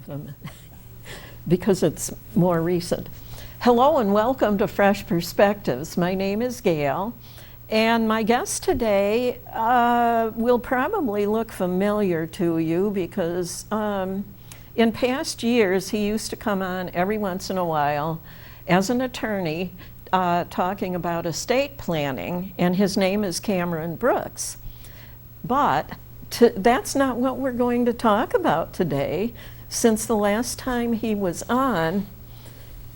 of them because it's more recent. Hello and welcome to Fresh Perspectives. My name is Gail, and my guest today will probably look familiar to you because in past years he used to come on every once in a while as an attorney talking about estate planning, and his name is Cameron Brooks. But that's not what we're going to talk about today. Since the last time he was on,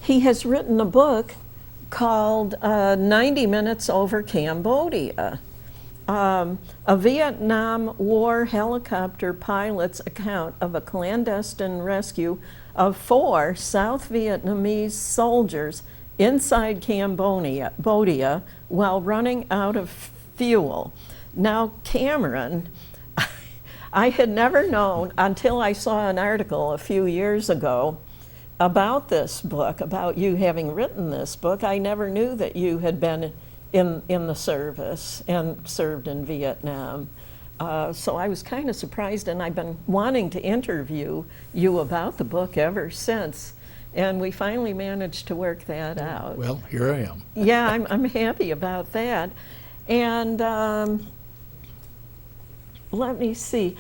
he has written a book called 90 Minutes Over Cambodia, a Vietnam War helicopter pilot's account of a clandestine rescue of 4 South Vietnamese soldiers inside Cambodia while running out of fuel. Now, Cameron, I had never known until I saw an article a few years ago about this book, about you having written this book. I never knew that you had been in the service and served in Vietnam. So I was kind of surprised, and I've been wanting to interview you about the book ever since. And we finally managed to work that out. Well, here I am. Yeah, I'm happy about that. And let me see.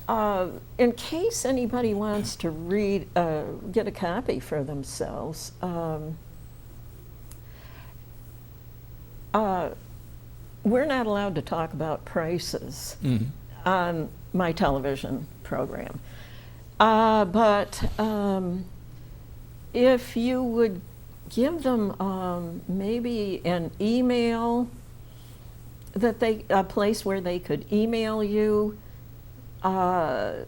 In case anybody wants to read, get a copy for themselves, we're not allowed to talk about prices on my television program. But if you would give them that an email a place where they could email you, so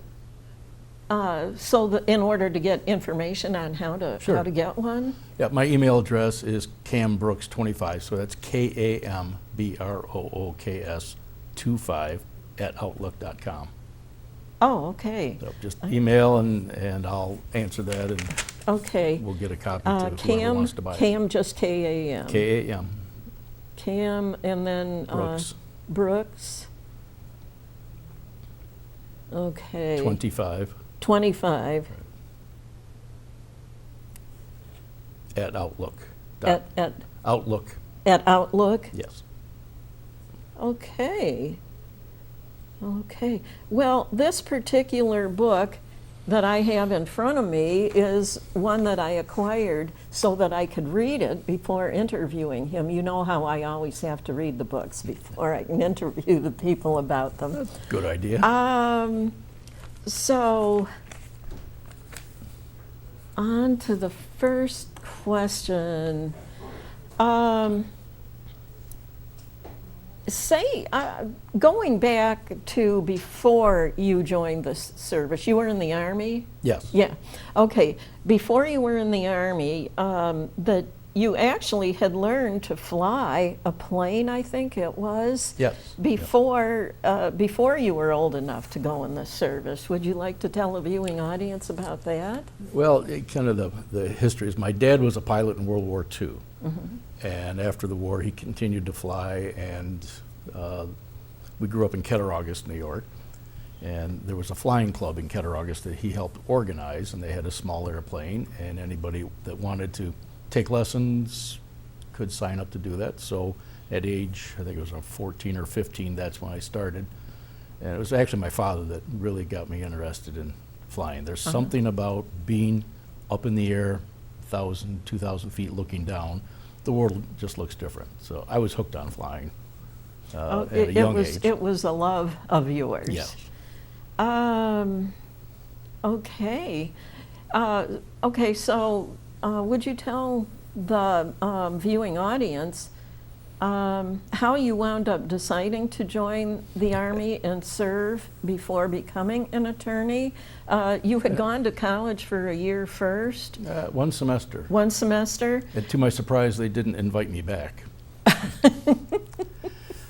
that in order to get information on how to get one. Yeah, my email address is cambrooks25, so that's KAMBROOKS 25 @outlook.com. Oh, okay. So just email and I'll answer that, and okay. We'll get a copy to whoever wants to buy it. Cam, just KAM. KAM. Cam, and then Brooks. Brooks. Okay. 25 at Outlook. At Outlook. At Outlook? Yes. Okay. Okay. Well, this particular book that I have in front of me is one that I acquired so that I could read it before interviewing him. You know how I always have to read the books before I can interview the people about them. That's a good idea. So, on to the first question. Going back to before you joined the service, you were in the Army? Yes. Yeah. Okay. Before you were in the Army, that you actually had learned to fly a plane, I think it was. Yes. Before you were old enough to go in the service. Would you like to tell a viewing audience about that? Well, kind of the history is my dad was a pilot in World War II. And after the war, he continued to fly, and we grew up in Cattaraugus, New York, and there was a flying club in Cattaraugus that he helped organize, and they had a small airplane, and anybody that wanted to take lessons could sign up to do that. So at age, I think it was 14 or 15, that's when I started. And it was actually my father that really got me interested in flying. There's something about being up in the air, 1,000, 2,000 feet looking down. The world just looks different. So I was hooked on flying at a young age. It was a love of yours. Yes. Okay. Okay, so would you tell the viewing audience how you wound up deciding to join the Army and serve before becoming an attorney? You had gone to college for a year first? 1 semester. 1 semester? And to my surprise, they didn't invite me back.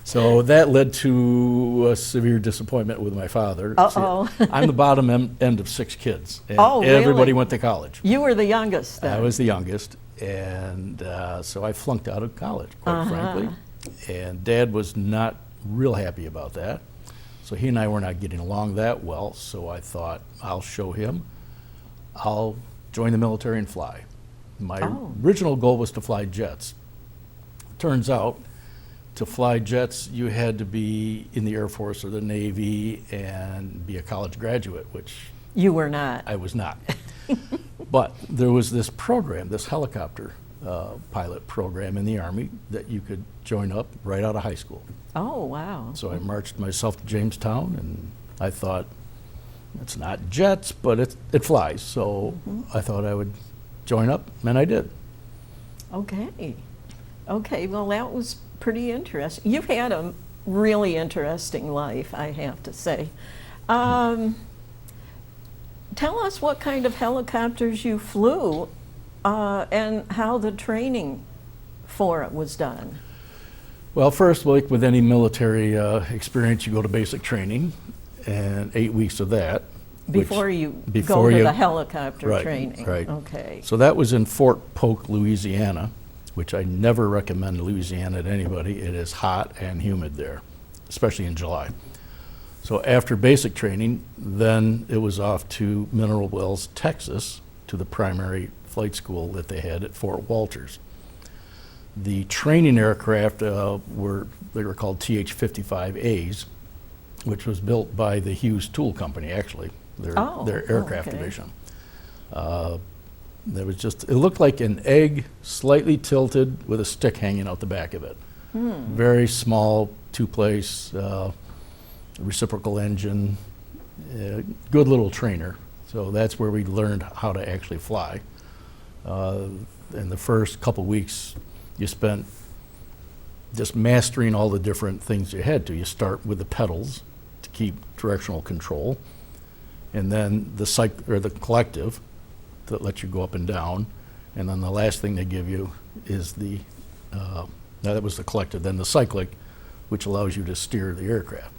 So that led to a severe disappointment with my father. Uh-oh. See, I'm the bottom end of 6 kids. And Oh, really? everybody went to college. You were the youngest then? I was the youngest, and so I flunked out of college, quite frankly. And Dad was not real happy about that. So he and I were not getting along that well, so I thought, I'll show him I'll join the military and fly. My Oh. original goal was to fly jets. Turns out, to fly jets, you had to be in the Air Force or the Navy and be a college graduate, which You were not. I was not. But there was this program, this helicopter pilot program in the Army that you could join up right out of high school. Oh, wow. So I marched myself to Jamestown, and I thought, it's not jets, but it flies. So I thought I would join up, and I did. Okay. Okay, well, that was pretty interesting. You've had a really interesting life, I have to say. Tell us what kind of helicopters you flew and how the training for it was done. Well, first, like with any military experience, you go to basic training, and 8 weeks of that. Before you go before to you- the helicopter Right, training. right. Okay. So that was in Fort Polk, Louisiana, which I never recommend Louisiana to anybody. It is hot and humid there, especially in July. So after basic training, then it was off to Mineral Wells, Texas, to the primary flight school that they had at Fort Walters. The training aircraft they were called TH-55As, which was built by the Hughes Tool Company, actually, their aircraft okay. division. There was just, it looked like an egg slightly tilted with a stick hanging out the back of it. Very small, two-place, reciprocal engine, good little trainer. So that's where we learned how to actually fly. In the first couple weeks, you spent just mastering all the different things you had to. You start with the pedals to keep directional control, and then the collective that lets you go up and down, and then the last thing they give you is that was the collective, then the cyclic, which allows you to steer the aircraft.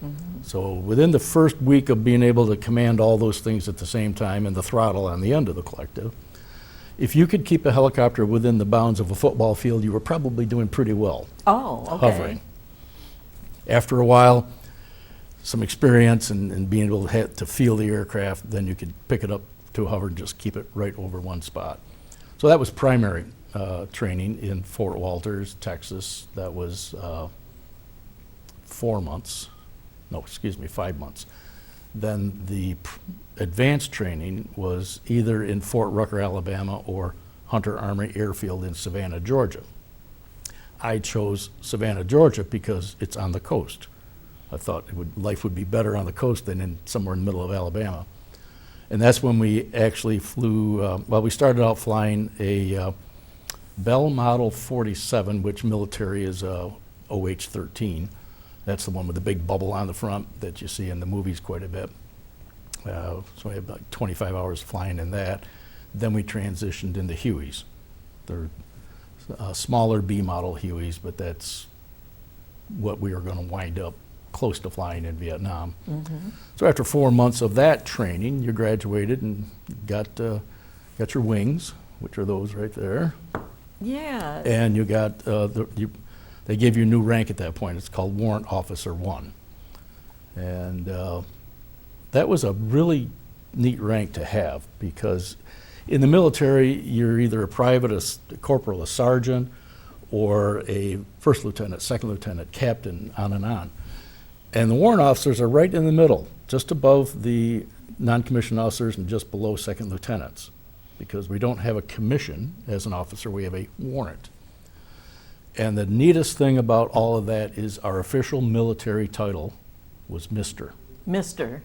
So within the first week of being able to command all those things at the same time and the throttle on the end of the collective, if you could keep a helicopter within the bounds of a football field, you were probably doing pretty well. Oh, okay. Hovering. After a while, some experience and being able to feel the aircraft, then you could pick it up to hover and just keep it right over one spot. So that was primary training in Fort Walters, Texas. That was 5 months. Then the advanced training was either in Fort Rucker, Alabama, or Hunter Army Airfield in Savannah, Georgia. I chose Savannah, Georgia because it's on the coast. I thought life would be better on the coast than in somewhere in the middle of Alabama. And that's when we actually flew, we started out flying a Bell Model 47, which military is OH-13. That's the one with the big bubble on the front that you see in the movies quite a bit. So we had about 25 hours flying in that. Then we transitioned into Hueys. They're smaller B model Hueys, but that's what we are going to wind up close to flying in Vietnam. So after 4 months of that training, you graduated and got your wings, which are those right there. Yeah. And you got they gave you a new rank at that point. It's called Warrant Officer 1. And that was a really neat rank to have, because in the military, you're either a private, a corporal, a sergeant, or a first lieutenant, second lieutenant, captain, on and on. And the warrant officers are right in the middle, just above the non-commissioned officers and just below second lieutenants, because we don't have a commission as an officer, we have a warrant. And the neatest thing about all of that is our official military title was Mr. Mr.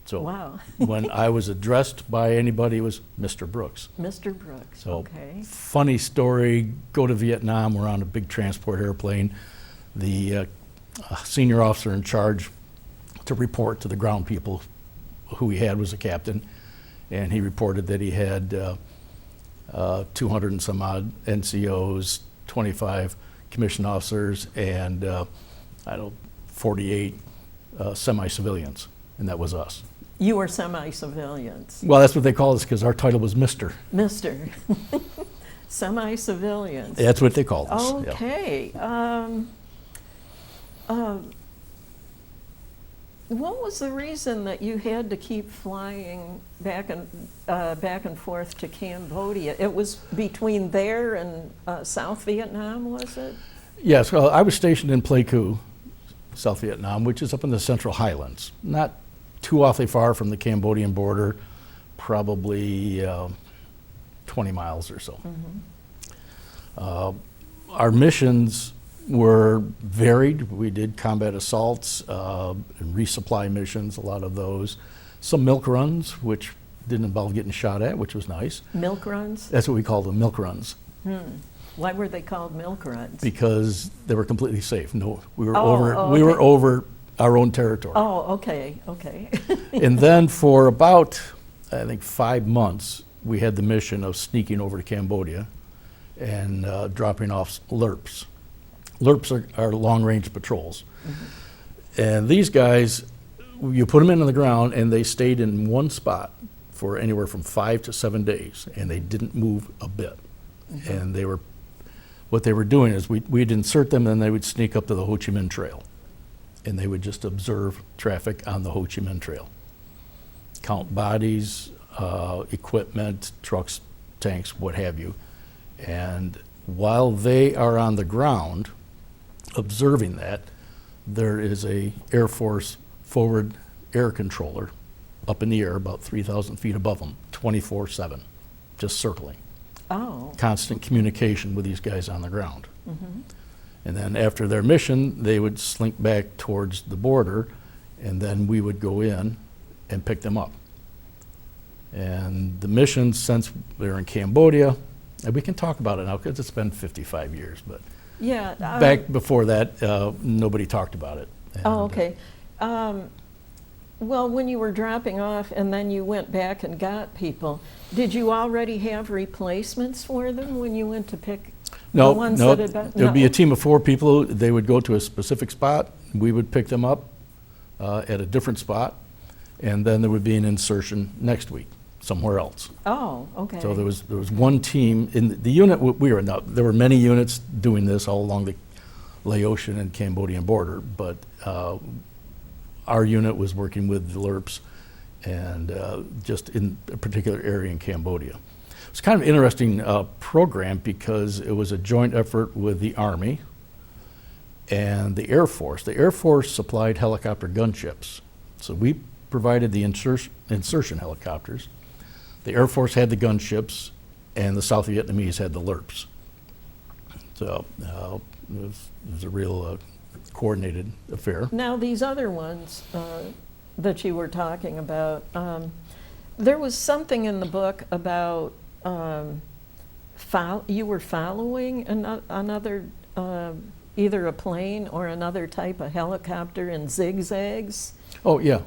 So Wow. when I was addressed by anybody, it was Mr. Brooks. Mr. Brooks, So okay. funny story, go to Vietnam, we're on a big transport airplane. The senior officer in charge to report to the ground people who he had was a captain, and he reported that he had 200 and some odd NCOs, 25 commissioned officers, and 48 semi-civilians, and that was us. You were semi-civilians. Well, that's what they called us because our title was Mr. Mr. Semi-civilians. That's what they called us. Yeah. Okay. What was the reason that you had to keep flying back and forth to Cambodia? It was between there and South Vietnam, was it? Yes, well, I was stationed in Pleiku, South Vietnam, which is up in the Central Highlands, not too awfully far from the Cambodian border, probably 20 miles or so. Our missions were varied. We did combat assaults, and resupply missions, a lot of those. Some milk runs, which didn't involve getting shot at, which was nice. Milk runs? That's what we call them, milk runs. Why were they called milk runs? Because they were completely safe. No, we were okay. over our own territory. Oh, okay. And then for about, I think, 5 months, we had the mission of sneaking over to Cambodia and dropping off LRPs. LRPs are long-range patrols. And these guys, you put them in on the ground, and they stayed in one spot for anywhere from 5 to 7 days, and they didn't move a bit. And what they were doing is we'd insert them, and they would sneak up to the Ho Chi Minh Trail, and they would just observe traffic on the Ho Chi Minh Trail, count bodies, equipment, trucks, tanks, what have you. And while they are on the ground observing that, there is a Air Force forward air controller up in the air about 3,000 feet above them, 24/7, just circling. Oh. Constant communication with these guys on the ground. And then after their mission, they would slink back towards the border, and then we would go in and pick them up. And the mission, since they're in Cambodia, and we can talk about it now because it's been 55 years, but Yeah. back before that, nobody talked about it. Oh, And, okay. Well, when you were dropping off and then you went back and got people, did you already have replacements for them when you went to pick No, the ones no, that had been? it would be a team of 4 people. They would go to a specific spot. We would pick them up at a different spot, and then there would be an insertion next week somewhere else. Oh, okay. So there was one team in the unit we were in. Now, there were many units doing this all along the Laotian and Cambodian border, but our unit was working with the LRPs and just in a particular area in Cambodia. It's kind of an interesting program because it was a joint effort with the Army and the Air Force. The Air Force supplied helicopter gunships, so we provided the insertion helicopters. The Air Force had the gunships, and the South Vietnamese had the LRPs. So it was a real coordinated affair. Now, these other ones that you were talking about, there was something in the book about you were following another, either a plane or another type of helicopter in zigzags. Oh, yeah.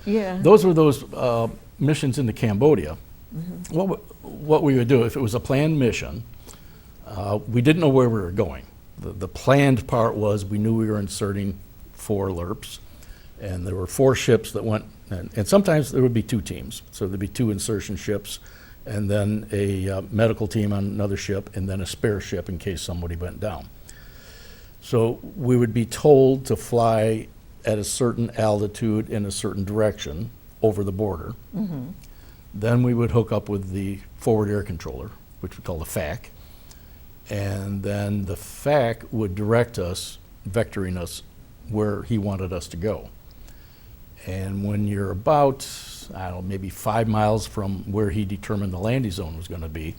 Yeah. Those were those missions into Cambodia. What we would do, if it was a planned mission, we didn't know where we were going. The planned part was we knew we were inserting 4 LRPs, and there were 4 ships that went, and sometimes there would be 2 teams. So there'd be 2 insertion ships, and then a medical team on another ship, and then a spare ship in case somebody went down. So we would be told to fly at a certain altitude in a certain direction over the border. Then we would hook up with the forward air controller, which we call the FAC, and then the FAC would direct us, vectoring us where he wanted us to go. And when you're about, I don't know, maybe 5 miles from where he determined the landing zone was going to be,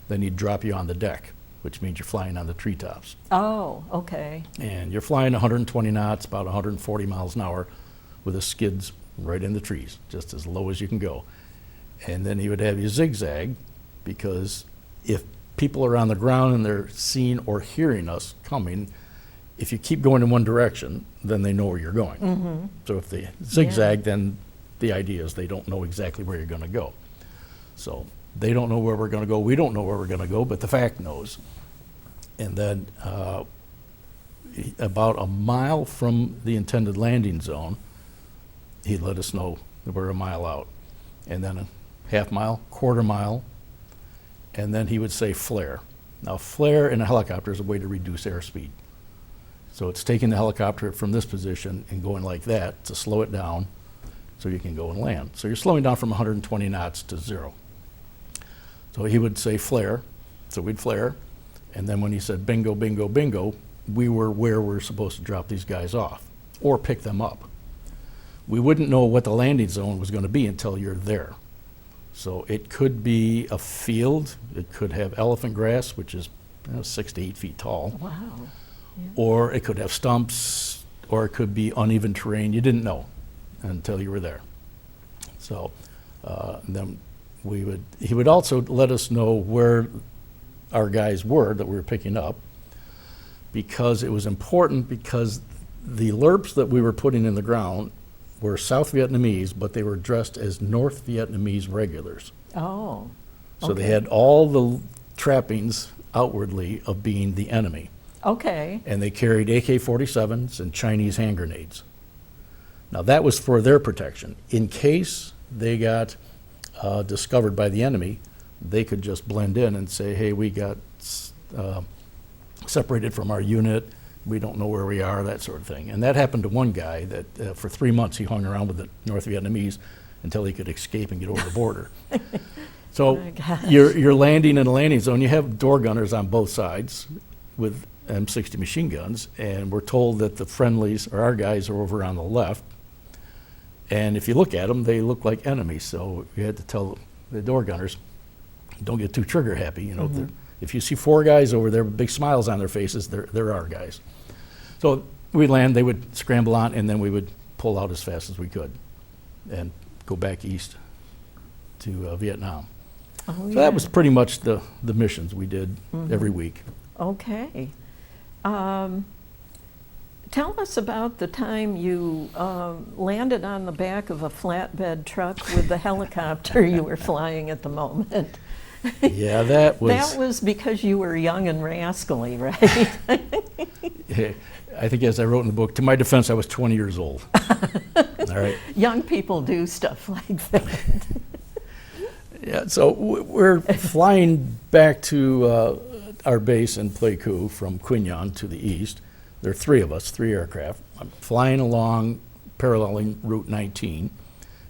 then he'd drop you on the deck, which means you're flying on the treetops. Oh, okay. And you're flying 120 knots, about 140 miles an hour, with the skids right in the trees, just as low as you can go. And then he would have you zigzag, because if people are on the ground and they're seeing or hearing us coming, if you keep going in one direction, then they know where you're going. So if they zigzag, then the idea is they don't know exactly where you're going to go. So they don't know where we're going to go. We don't know where we're going to go, but the FAC knows. And then about a mile from the intended landing zone, he'd let us know that we're a mile out. And then a half mile, quarter mile, and then he would say flare. Now, flare in a helicopter is a way to reduce airspeed. So it's taking the helicopter from this position and going like that to slow it down so you can go and land. So you're slowing down from 120 knots to 0. So he would say flare, so we'd flare, and then when he said bingo, bingo, bingo, we were where we're supposed to drop these guys off or pick them up. We wouldn't know what the landing zone was going to be until you're there. So it could be a field, it could have elephant grass, which is 6 to 8 feet tall. Wow. Yeah. Or it could have stumps, or it could be uneven terrain. You didn't know until you were there. So then he would also let us know where our guys were that we were picking up, because it was important, because the LRPs that we were putting in the ground were South Vietnamese, but they were dressed as North Vietnamese regulars. Oh. So okay. they had all the trappings outwardly of being the enemy. Okay. And they carried AK-47s and Chinese hand grenades. Now that was for their protection. In case they got discovered by the enemy, they could just blend in and say, hey, we got separated from our unit, we don't know where we are, that sort of thing. And that happened to one guy that for 3 months he hung around with the North Vietnamese until he could escape and get over the border. So my gosh. you're landing in a landing zone. You have door gunners on both sides with M60 machine guns, and we're told that the friendlies, or our guys, are over on the left. And if you look at them, they look like enemies. So you had to tell the door gunners, don't get too trigger happy. You know, if you see 4 guys over there with big smiles on their faces, they're our guys. So we'd land, they would scramble on, and then we would pull out as fast as we could and go back east to Vietnam. Oh, So yeah. that was pretty much the missions we did every week. Okay. Tell us about the time you landed on the back of a flatbed truck with the helicopter you were flying at the moment. Yeah, that That was because you were young and rascally, right? I think, as I wrote in the book, to my defense, I was 20 years old. All right. Young people do stuff like that. Yeah, so we're flying back to our base in Pleiku from Quy Nhon to the east. There are 3 of us, 3 aircraft. I'm flying along, paralleling Route 19.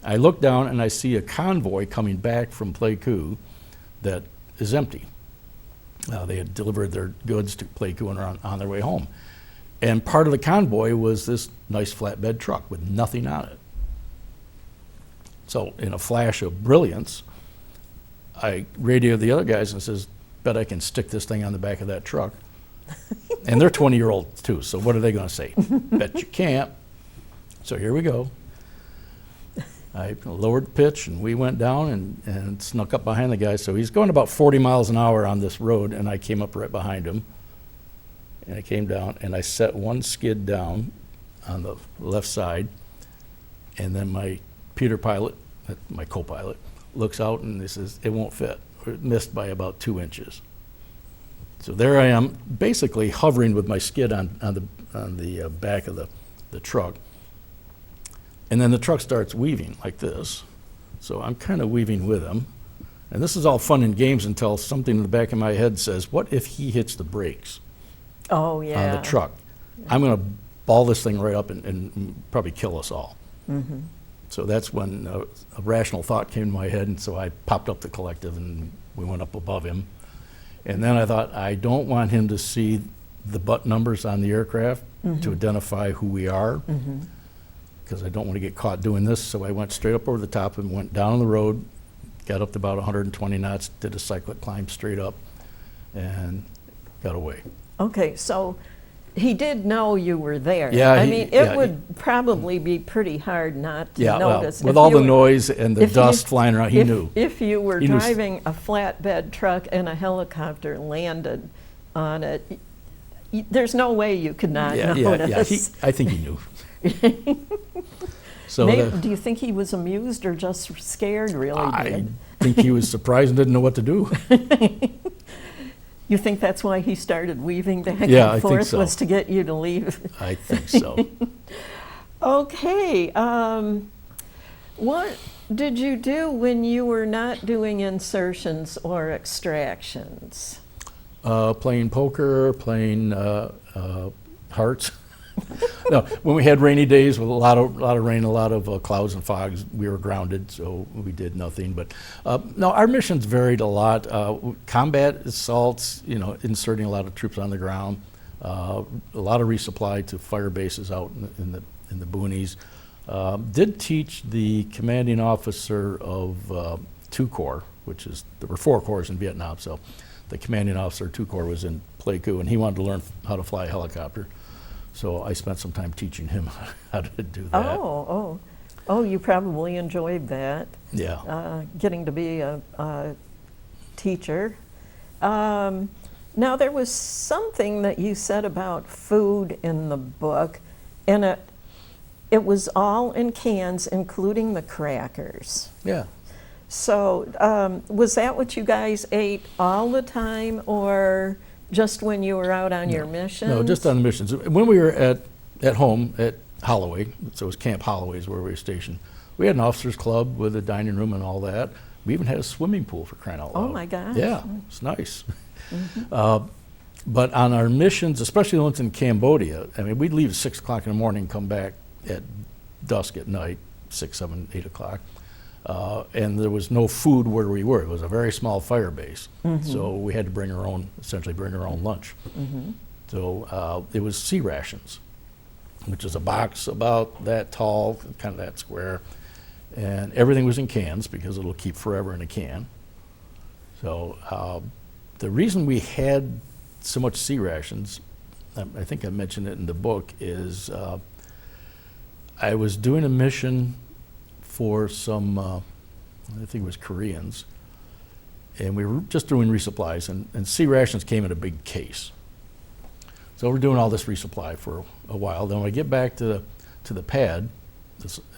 I look down and I see a convoy coming back from Pleiku that is empty. They had delivered their goods to Pleiku and are on their way home. And part of the convoy was this nice flatbed truck with nothing on it. So in a flash of brilliance, I radioed the other guys and says, bet I can stick this thing on the back of that truck. And they're 20-year-olds too, so what are they going to say? Bet you can't. So here we go. I lowered the pitch, and we went down and snuck up behind the guy. So he's going about 40 miles an hour on this road, and I came up right behind him. And I came down, and I set one skid down on the left side, and then my Peter pilot, my co-pilot, looks out and he says, it won't fit. It missed by about 2 inches. So there I am, basically hovering with my skid on the back of the truck. And then the truck starts weaving like this. So I'm kind of weaving with him. And this is all fun and games until something in the back of my head says, what if he hits the brakes Oh, yeah. on the truck? I'm going to ball this thing right up and probably kill us all. Mm-hmm. So that's when a rational thought came to my head, and so I popped up the collective and we went up above him. And then I thought, I don't want him to see the butt numbers on the aircraft to identify who we are, because I don't want to get caught doing this. So I went straight up over the top and went down the road, got up to about 120 knots, did a cyclic climb straight up, and got away. Okay, so he did know you were there. Yeah, I he- mean, yeah, it would probably be pretty hard not to Yeah, well, notice. with If all you the were- noise and the if you- dust flying around, he knew. If you were He knew. driving a flatbed truck and a helicopter landed on it, there's no way you could not notice. I think he knew. So Do you think he was amused or just scared, really? I Did? think he was surprised and didn't know what to do. You think that's why he started weaving back Yeah, I and think forth, so. was to get you to leave? I think so. Okay. What did you do when you were not doing insertions or extractions? Playing poker, playing hearts. No, when we had rainy days with a lot of rain, a lot of clouds and fogs, we were grounded, so we did nothing. But no, our missions varied a lot. Combat assaults, inserting a lot of troops on the ground, a lot of resupply to fire bases out in the boonies. Did teach the commanding officer of 2 Corps, there were 4 corps in Vietnam, so the commanding officer of 2 Corps was in Pleiku, and he wanted to learn how to fly a helicopter. So I spent some time teaching him how to do that. Oh, you probably enjoyed that. Yeah. Getting to be a teacher. Now, there was something that you said about food in the book, and it was all in cans, including the crackers. Yeah. So was that what you guys ate all the time, or just when you were out on your missions? No, just on the missions. When we were at home at Holloway, so it was Camp Holloway is where we were stationed, we had an officers club with a dining room and all that. We even had a swimming pool, for crying out loud. Oh my gosh. Yeah, it's nice. But on our missions, especially the ones in Cambodia, I mean, we'd leave at 6 o'clock in the morning, come back at dusk at night, 6, 7, 8 o'clock. And there was no food where we were. It was a very small fire base. So we had to essentially bring our own lunch. So it was sea rations, which is a box about that tall, kind of that square. And everything was in cans because it'll keep forever in a can. So the reason we had so much sea rations, I think I mentioned it in the book, is I was doing a mission for some, I think it was Koreans, and we were just doing resupplies, and sea rations came in a big case. So we're doing all this resupply for a while. Then when I get back to the pad,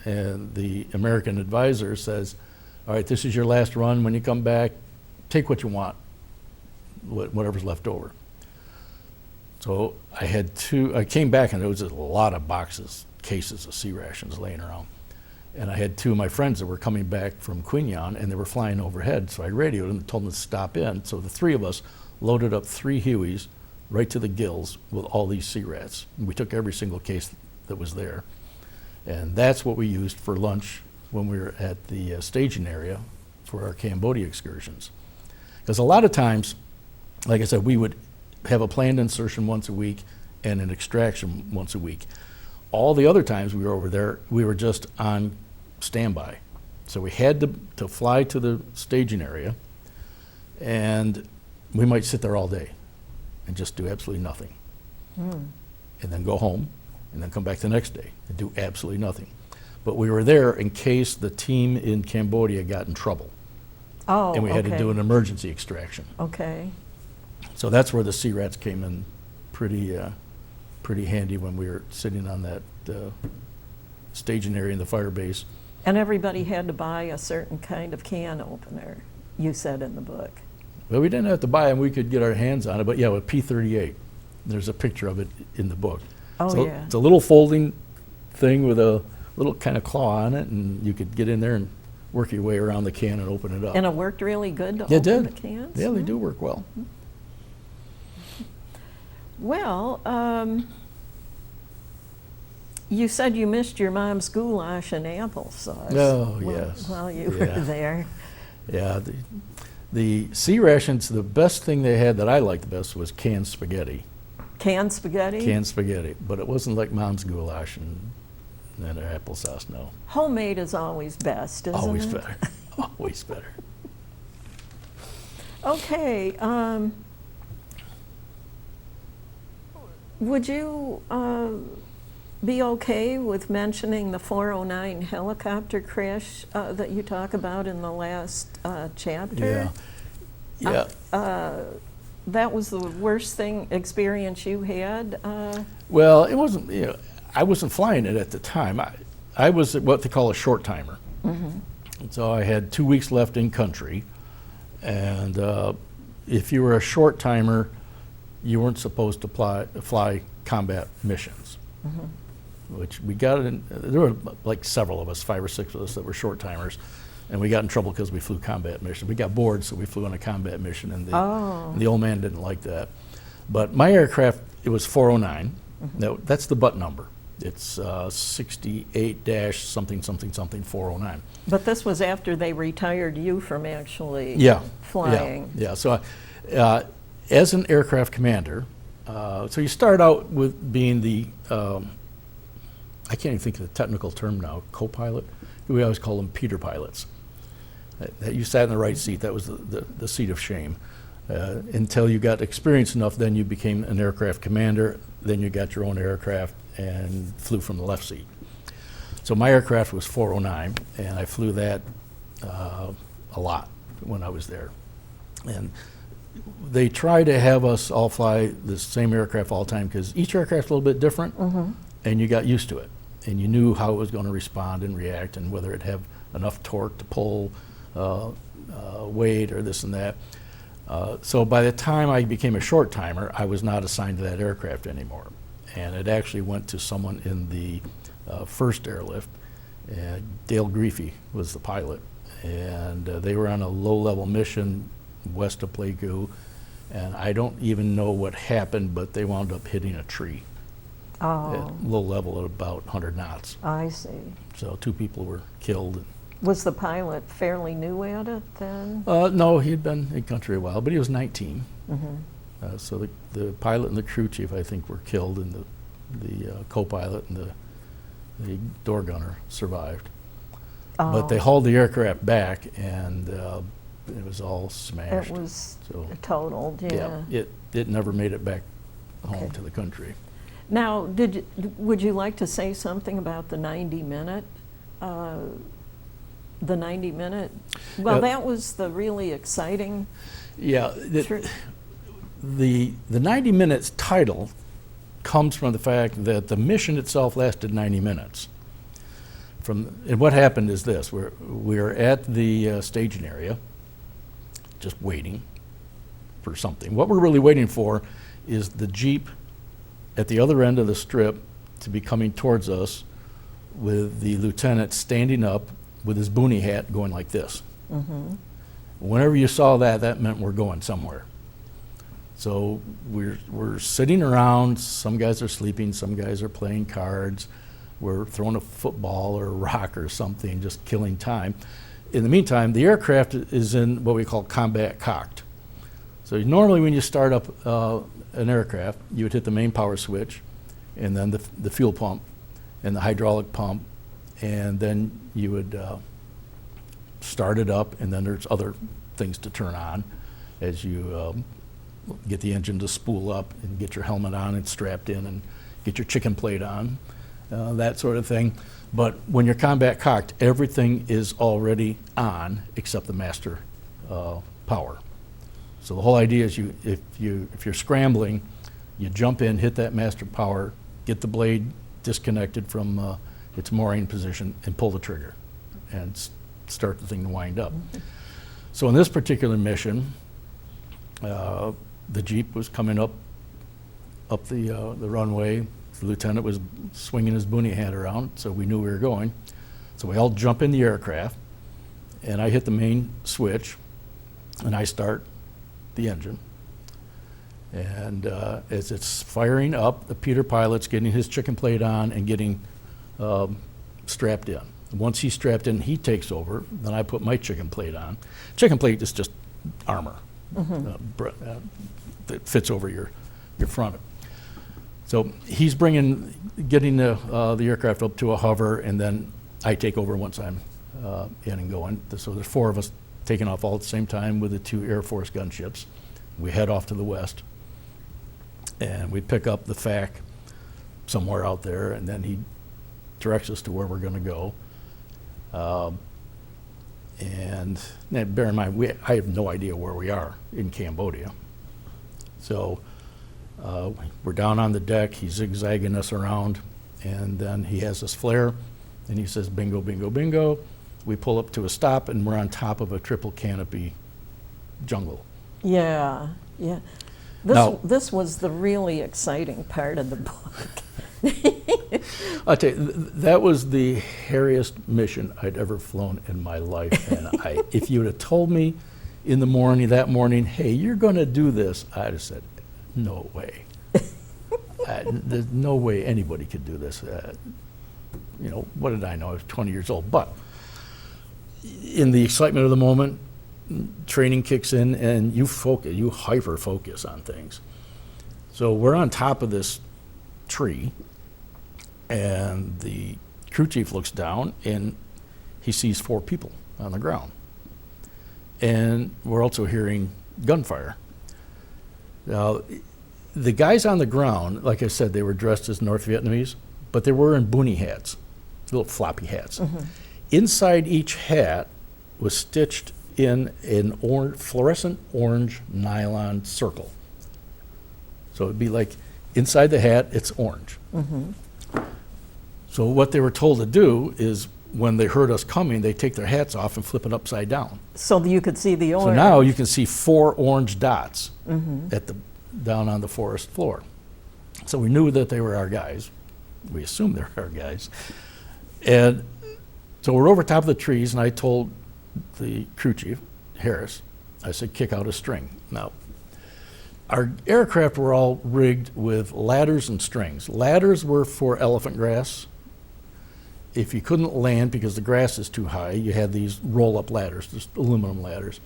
and the American advisor says, all right, this is your last run. When you come back, take what you want, whatever's left over. So I came back and there was a lot of cases of sea rations laying around. And I had 2 of my friends that were coming back from Quy Nhon, and they were flying overhead. So I radioed them and told them to stop in. So the 3 of us loaded up 3 Hueys right to the gills with all these sea rats. And we took every single case that was there. And that's what we used for lunch when we were at the staging area for our Cambodia excursions. Because a lot of times, like I said, we would have a planned insertion once a week and an extraction once a week. All the other times we were over there, we were just on standby. So we had to fly to the staging area, and we might sit there all day and just do absolutely nothing. And then go home, and then come back the next day and do absolutely nothing. But we were there in case the team in Cambodia got in trouble. Oh, and we had to do an emergency extraction. Okay. So that's where the sea rats came in pretty handy when we were sitting on that staging area in the fire base. And everybody had to buy a certain kind of can opener, you said in the book. Well, we didn't have to buy them. We could get our hands on it. But yeah, with P-38, there's a picture of it in the book. Oh, so yeah. It's a little folding thing with a little kind of claw on it, and you could get in there and work your way around the can and open it up. And it worked really good to Yeah, open it the did. cans? Yeah, they do work well. Well, you said you missed your mom's goulash and applesauce. Oh, yes. While you were there. Yeah, the sea rations, the best thing they had that I liked the best was canned spaghetti. Canned spaghetti? Canned spaghetti, but it wasn't like Mom's goulash and her applesauce, no. Homemade is always best, isn't Always it? better, always better. Okay, would you be okay with mentioning the 409 helicopter crash that you talk about in the last chapter? Yeah. That was the worst experience you had? Well, it wasn't, I wasn't flying it at the time. I was what they call a short timer. So I had 2 weeks left in country, and if you were a short timer, you weren't supposed to fly combat missions. Which we got in, there were like several of us, 5 or 6 of us that were short timers, and we got in trouble because we flew combat missions. We got bored, so we flew on a combat mission, and the old man didn't like that. But my aircraft, it was 409, That's the butt number. It's 68-something 409. But this was after they retired you from actually Yeah. flying. Yeah. So as an aircraft commander, so you start out with being the, I can't even think of the technical term now, co-pilot. We always call them Peter pilots. You sat in the right seat. That was the seat of shame. Until you got experienced enough, then you became an aircraft commander. Then you got your own aircraft and flew from the left seat. So my aircraft was 409, and I flew that a lot when I was there. And they try to have us all fly the same aircraft all the time because each aircraft's a little bit different, and you got used to it. And you knew how it was going to respond and react and whether it'd have enough torque to pull weight or this and that. So by the time I became a short timer, I was not assigned to that aircraft anymore. And it actually went to someone in the first airlift. Dale Griefey was the pilot. And they were on a low-level mission west of Pleiku. And I don't even know what happened, but they wound up hitting a tree at low level at about 100 knots. I see. So 2 people were killed. Was the pilot fairly new at it then? No, he'd been in country a while, but he was 19. So the pilot and the crew chief, I think, were killed, and the co-pilot and the door gunner survived. But they hauled the aircraft back, and it was all smashed. It was So, totaled, yeah. it never made it back home Okay. to the country. Now, would you like to say something about the 90-minute? The 90-minute? Well, that was the really exciting. Yeah, the 90 minutes title comes from the fact that the mission itself lasted 90 minutes. And what happened is this: we're at the staging area, just waiting for something. What we're really waiting for is the Jeep at the other end of the strip to be coming towards us, with the lieutenant standing up with his boonie hat going like this. Whenever you saw that, that meant we're going somewhere. So we're sitting around. Some guys are sleeping. Some guys are playing cards. We're throwing a football or a rock or something, just killing time. In the meantime, the aircraft is in what we call combat cocked. So normally when you start up an aircraft, you would hit the main power switch, and then the fuel pump, and the hydraulic pump, and then you would start it up, and then there's other things to turn on as you get the engine to spool up and get your helmet on and strapped in and get your chicken plate on, that sort of thing. But when you're combat cocked, everything is already on except the master power. So the whole idea is if you're scrambling, you jump in, hit that master power, get the blade disconnected from its mooring position, and pull the trigger and start the thing to wind up. So in this particular mission, the Jeep was coming up the runway. The lieutenant was swinging his boonie hat around, so we knew we were going. So we all jump in the aircraft, and I hit the main switch, and I start the engine. And as it's firing up, the Peter pilot's getting his chicken plate on and getting strapped in. Once he's strapped in, he takes over. Then I put my chicken plate on. Chicken plate is just armor that fits over your front. So he's getting the aircraft up to a hover, and then I take over once I'm in and going. So there's 4 of us taking off all at the same time with the 2 Air Force gunships. We head off to the west, and we pick up the FAC somewhere out there, and then he directs us to where we're going to go. And now bear in mind, I have no idea where we are in Cambodia. So we're down on the deck, he's zigzagging us around, and then he has this flare, and he says, bingo, bingo, bingo. We pull up to a stop, and we're on top of a triple canopy jungle. Yeah, yeah. This was the really exciting part of the book. I'll tell you, that was the hairiest mission I'd ever flown in my life. And if you would have told me in the morning, that morning, hey, you're going to do this, I'd have said, no way. There's no way anybody could do this. You know, what did I know? I was 20 years old. But in the excitement of the moment, training kicks in and you focus, you hyper focus on things. So we're on top of this tree, and the crew chief looks down and he sees 4 people on the ground. And we're also hearing gunfire. Now, the guys on the ground, like I said, they were dressed as North Vietnamese, but they were in boonie hats, little floppy hats. Inside each hat was stitched in an fluorescent orange nylon circle. So it'd be like inside the hat, it's orange. So what they were told to do is when they heard us coming, they take their hats off and flip it upside down. So that you could see the orange. So now you can see 4 orange dots down on the forest floor. So we knew that they were our guys. We assumed they were our guys. And so we're over top of the trees, and I told the crew chief, Harris, I said, kick out a string. Now, our aircraft were all rigged with ladders and strings. Ladders were for elephant grass. If you couldn't land because the grass is too high, you had these roll-up ladders, just aluminum ladders,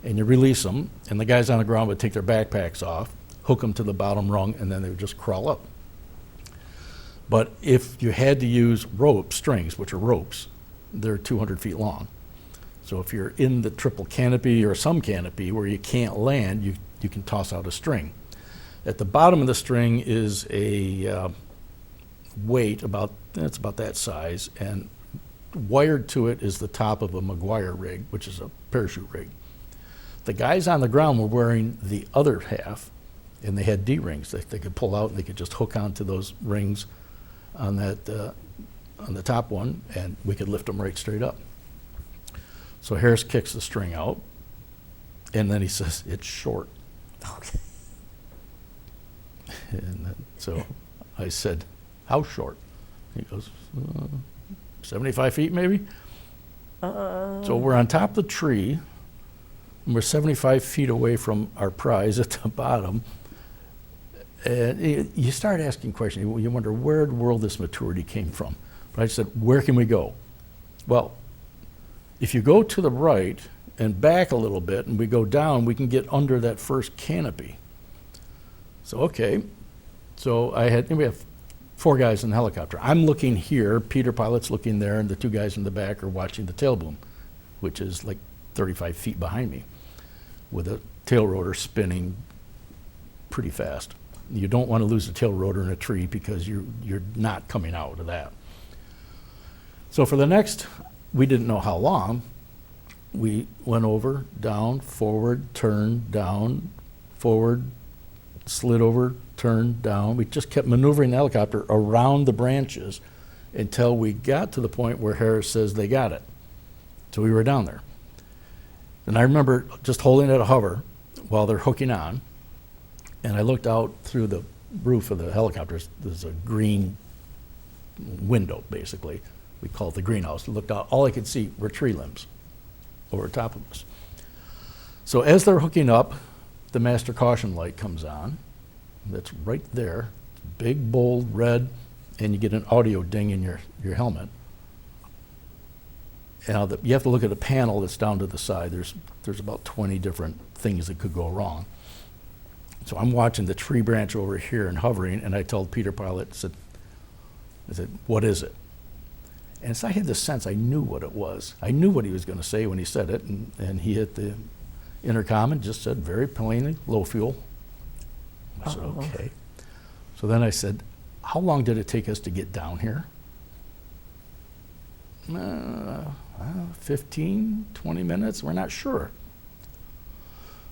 and you release them, and the guys on the ground would take their backpacks off, hook them to the bottom rung, and then they would just crawl up. But if you had to use strings, which are ropes, they're 200 feet long. So if you're in the triple canopy or some canopy where you can't land, you can toss out a string. At the bottom of the string is a weight it's about that size, and wired to it is the top of a McGuire rig, which is a parachute rig. The guys on the ground were wearing the other half, and they had D-rings that they could pull out, and they could just hook onto those rings on that on the top one, and we could lift them right straight up. So Harris kicks the string out, and then he says, it's short. Okay. And so I said, how short? He goes, 75 feet maybe? So we're on top of the tree, and we're 75 feet away from our prize at the bottom. And you start asking questions. You wonder where in the world this maturity came from. But I said, where can we go? Well, if you go to the right and back a little bit and we go down, we can get under that first canopy. So, okay. So we have 4 guys in the helicopter. I'm looking here, Peter Pilot's looking there, and the 2 guys in the back are watching the tail boom, which is like 35 feet behind me, with a tail rotor spinning pretty fast. You don't want to lose the tail rotor in a tree because you're not coming out of that. So for the next, we didn't know how long, we went over, down, forward, turn, down, forward, slid over, turned, down. We just kept maneuvering the helicopter around the branches until we got to the point where Harris says they got it. So we were down there. And I remember just holding it at a hover while they're hooking on, and I looked out through the roof of the helicopter. There's a green window, basically. We call it the greenhouse. I looked out, all I could see were tree limbs over top of us. So as they're hooking up, the master caution light comes on. That's right there, big, bold, red, and you get an audio ding in your helmet. Now, you have to look at a panel that's down to the side. There's about 20 different things that could go wrong. So I'm watching the tree branch over here and hovering, and I told Peter Pilot, I said, what is it? And so I had this sense I knew what it was. I knew what he was going to say when he said it, and he hit the intercom and just said very plainly, low fuel. I said, okay. So then I said, how long did it take us to get down here? 15, 20 minutes, we're not sure.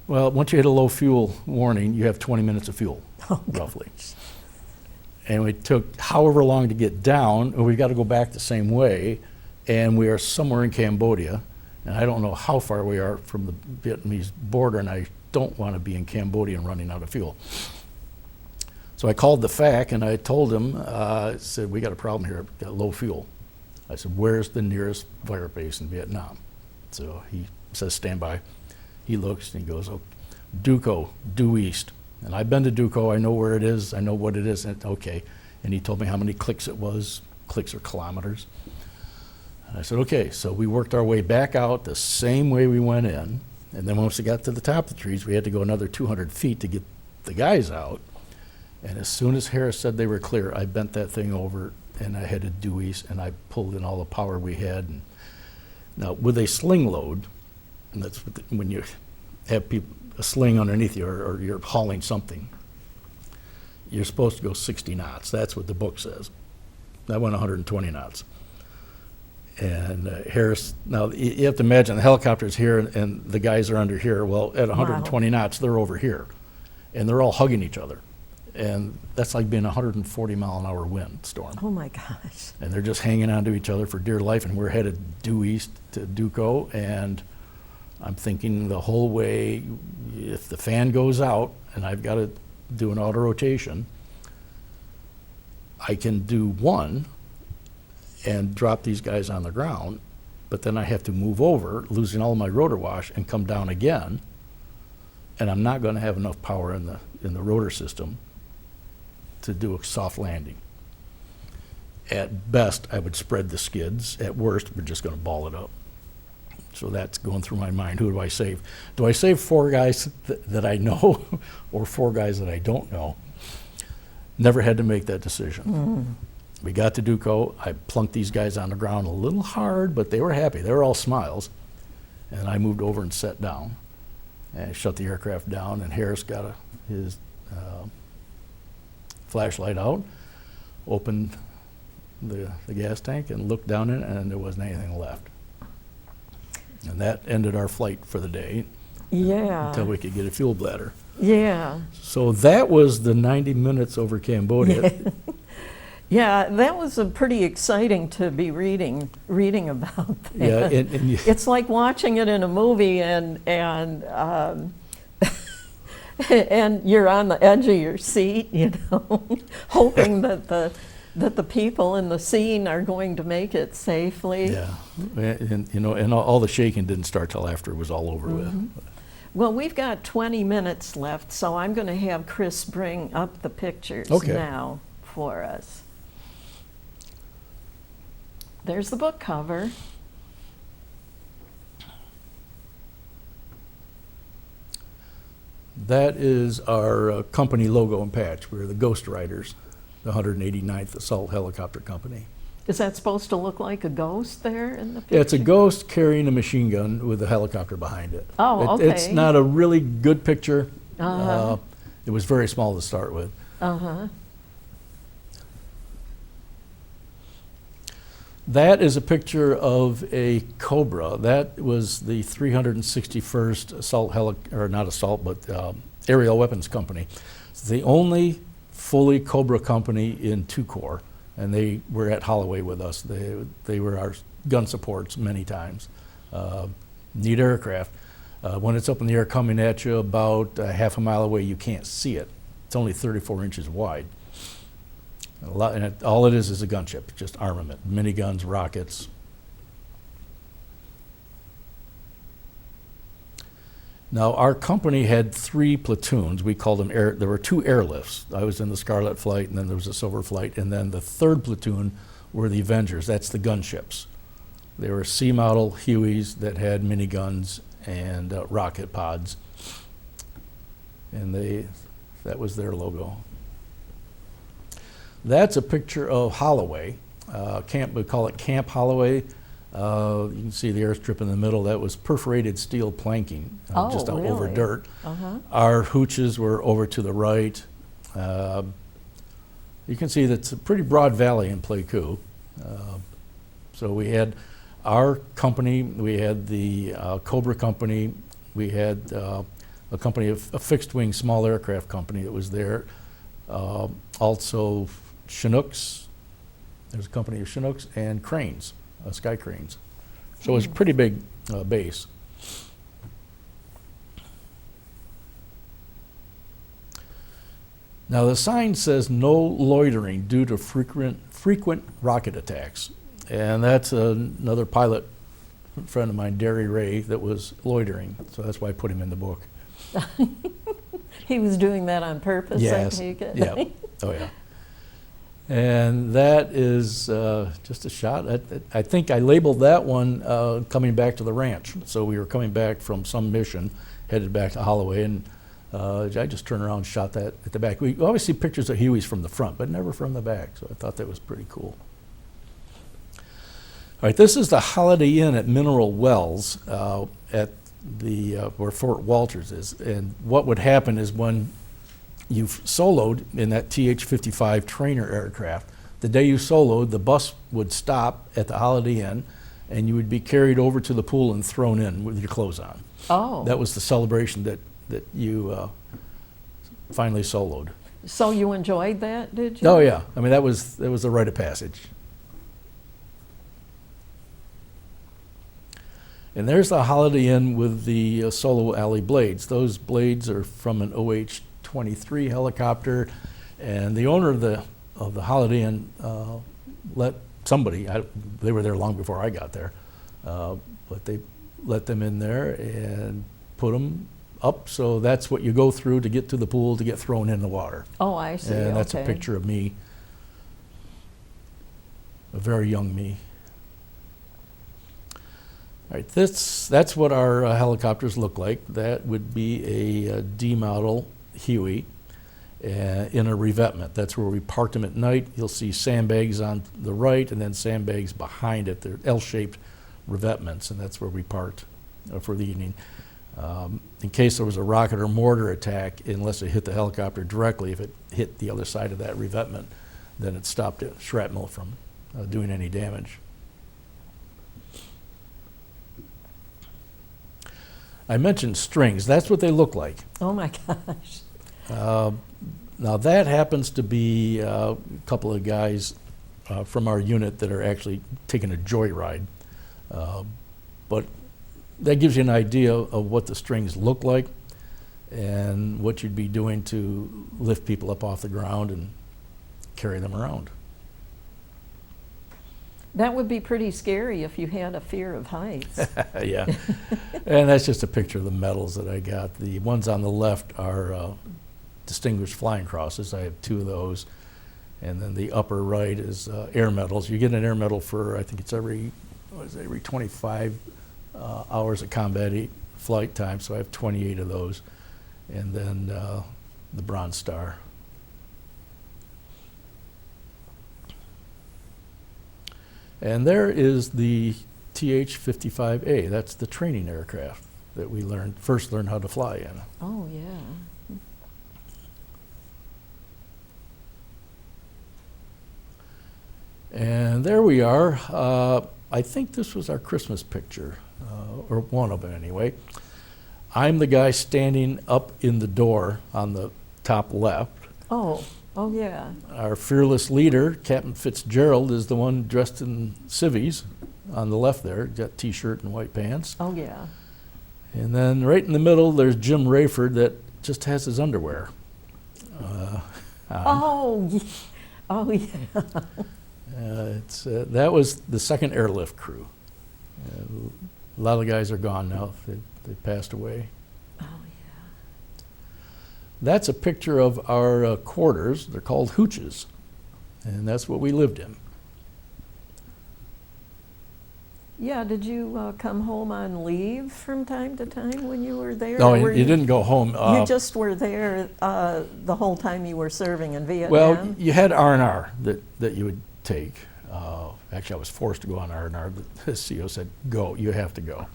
Well, once you hit a low fuel warning, you have 20 minutes of fuel, roughly. And it took however long to get down, and we've got to go back the same way, and we are somewhere in Cambodia, and I don't know how far we are from the Vietnamese border, and I don't want to be in Cambodia and running out of fuel. So I called the FAC, and I told him, I said, we got a problem here, got low fuel. I said, where's the nearest fire base in Vietnam? So he says, stand by. He looks and he goes, oh, Duco, due east. And I've been to Duco, I know where it is, I know what it is, and okay. And he told me how many clicks it was. Clicks are kilometers. And I said, okay, so we worked our way back out the same way we went in. And then once we got to the top of the trees, we had to go another 200 feet to get the guys out. And as soon as Harris said they were clear, I bent that thing over and I headed due east and I pulled in all the power we had. And now with a sling load, and that's what when you have a sling underneath you or you're hauling something, you're supposed to go 60 knots. That's what the book says. I went 120 knots. And Harris, now you have to imagine the helicopter's here and the guys are under here. Well, at 120 knots, they're over here. And they're all hugging each other. And that's like being a 140 mile an hour wind storm. Oh my gosh. And they're just hanging on to each other for dear life. And we're headed due east to Duco. And I'm thinking the whole way, if the fan goes out and I've got to do an auto rotation, I can do one and drop these guys on the ground, but then I have to move over, losing all my rotor wash, and come down again. And I'm not going to have enough power in the rotor system to do a soft landing. At best, I would spread the skids. At worst, we're just going to ball it up. So that's going through my mind. Who do I save? Do I save 4 guys that I know or 4 guys that I don't know? Never had to make that decision. We got to Duco. I plunked these guys on the ground a little hard, but they were happy. They were all smiles. And I moved over and sat down and shut the aircraft down. And Harris got his flashlight out, opened the gas tank, and looked down in it, and there wasn't anything left. And that ended our flight for the day. Yeah. Until we could get a fuel bladder. Yeah. So that was the 90 minutes over Cambodia. Yeah, that was a pretty exciting to be reading about that. Yeah, it's like watching it in a movie, and and you're on the edge of your seat, hoping that the people in the scene are going to make it safely. Yeah, and all the shaking didn't start till after it was all over with. Well, we've got 20 minutes left, so I'm going to have Chris bring up the pictures now for us. There's the book cover. That is our company logo and patch. We're the Ghost Riders, the 189th Assault Helicopter Company. Is that supposed to look like a ghost there in the picture? Yeah, it's a ghost carrying a machine gun with a helicopter behind it. Oh, okay. It's not a really good picture. Uh-huh. It was very small to start with. Uh-huh. That is a picture of a Cobra. That was the 361st Aerial Weapons Company. It's the only fully Cobra company in 2 Corps, and they were at Holloway with us. They were our gun supports many times. Neat aircraft. When it's up in the air coming at you about half a mile away, you can't see it. It's only 34 inches wide. All it is a gunship, just armament, miniguns, rockets. Now, our company had 3 platoons. We called them there were 2 airlifts. I was in the Scarlet Flight, and then there was a Silver Flight, and then the 3rd platoon were the Avengers. That's the gunships. They were C-model Hueys that had miniguns and rocket pods, and that was their logo. That's a picture of Holloway. We call it Camp Holloway. You can see the airstrip in the middle. That was perforated steel planking, just out over dirt. Uh-huh. Our hooches were over to the right. You can see that's a pretty broad valley in Pleiku. So we had our company, we had the Cobra company, we had a company a fixed wing small aircraft company that was there. Also Chinooks, there's a company of Chinooks, and cranes, sky cranes. So it's a pretty big base. Now the sign says no loitering due to frequent rocket attacks. And that's another pilot friend of mine, Derry Ray, that was loitering. So that's why I put him in the book. He was doing that on purpose, Yes. I take it? Yeah. Oh, yeah. And that is just a shot. I think I labeled that one coming back to the ranch. So we were coming back from some mission, headed back to Holloway, and I just turned around and shot that at the back. We always see pictures of Hueys from the front, but never from the back, so I thought that was pretty cool. All right, this is the Holiday Inn at Mineral Wells at the where Fort Walters is. And what would happen is when you've soloed in that TH-55 trainer aircraft, the day you soloed, the bus would stop at the Holiday Inn, and you would be carried over to the pool and thrown in with your clothes on. Oh. That was the celebration that you finally soloed. So you enjoyed that, did you? Oh yeah, I mean that was a rite of passage. And there's the Holiday Inn with the solo alley blades. Those blades are from an OH-23 helicopter, and the owner of the Holiday Inn let somebody, they were there long before I got there, but they let them in there and put them up, so that's what you go through to get to the pool to get thrown in the water. Oh, I see. And that's a Okay. picture of me, a very young me. All right, that's what our helicopters look like. That would be a D model Huey in a revetment. That's where we parked them at night. You'll see sandbags on the right and then sandbags behind it. They're L-shaped revetments, and that's where we parked for the evening. In case there was a rocket or mortar attack, unless it hit the helicopter directly, if it hit the other side of that revetment, then it stopped shrapnel from doing any damage. I mentioned strings. That's what they look like. Oh my gosh. Now that happens to be a couple of guys from our unit that are actually taking a joyride. But that gives you an idea of what the strings look like and what you'd be doing to lift people up off the ground and carry them around. That would be pretty scary if you had a fear of heights. Yeah. And that's just a picture of the medals that I got. The ones on the left are Distinguished Flying Crosses. I have 2 of those. And then the upper right is air medals. You get an air medal for, I think it's every 25 hours of combat flight time, so I have 28 of those. And then the Bronze Star. And there is the TH-55A. That's the training aircraft that we first learned how to fly in. Oh, yeah. And there we are. I think this was our Christmas picture, or one of them anyway. I'm the guy standing up in the door on the top left. Oh, yeah. Our fearless leader, Captain Fitzgerald, is the one dressed in civvies on the left there, got t-shirt and white pants. Oh, yeah. And then right in the middle, there's Jim Rayford that just has his underwear on. Oh, yeah. That was the second airlift crew. A lot of the guys are gone now. They passed away. Oh, yeah. That's a picture of our quarters. They're called hooches, and that's what we lived in. Yeah, did you come home on leave from time to time when you were there? No, Or were you didn't go home. You just were there the whole time you were serving in Vietnam? Well, you had R&R that you would take. Actually, I was forced to go on R&R. The CO said, go, you have to go.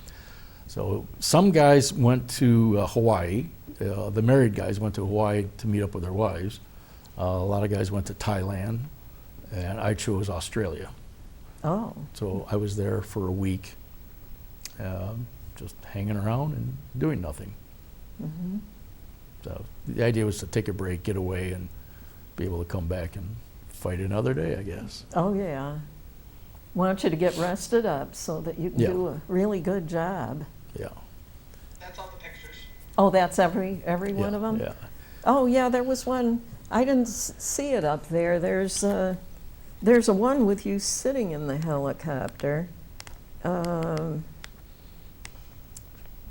So some guys went to Hawaii. The married guys went to Hawaii to meet up with their wives. A lot of guys went to Thailand, and I chose Australia. Oh. So I was there for a week, just hanging around and doing nothing. Mm-hmm. So the idea was to take a break, get away, and be able to come back and fight another day, I guess. Oh, yeah. Want you to get rested up so that you can Yeah. do a really good job. Yeah. That's all the pictures. Oh, that's every one Yeah, of them? Yeah. Oh, yeah, there was one. I didn't see it up there. There's a one with you sitting in the helicopter. And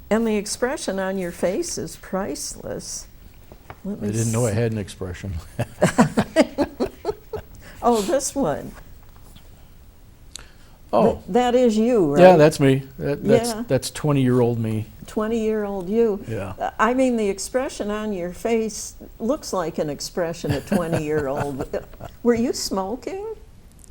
the expression on your face is priceless. Let I me didn't know I had an expression. Oh, this one. Oh, That is you, right? yeah, that's me. That's Yeah. that's 20-year-old me. 20-year-old you. Yeah. I mean, the expression on your face looks like an expression of 20-year-old. Were you smoking?